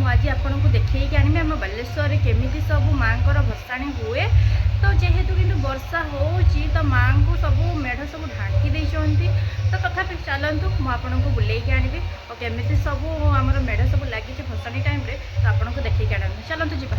आज आपन को देखिए आनी आम बालेश्वर केमी सब माँ भसाणी हुए। तो जेहेतु कि वर्षा हो तो माँ को सब मेढ़ सब ढांकी देती। तो तथापि चलतु मुझे बुले आनी और केमी सब आम मेढ़ सब लगी भसाणी टाइम तो आपन को देखिए आनी चलतु जी।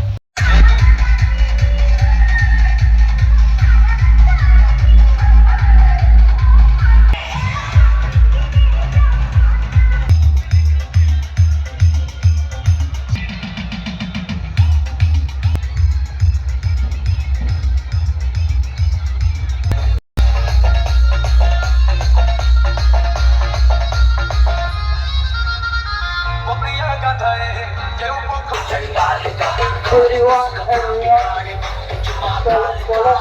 Everyone, solo,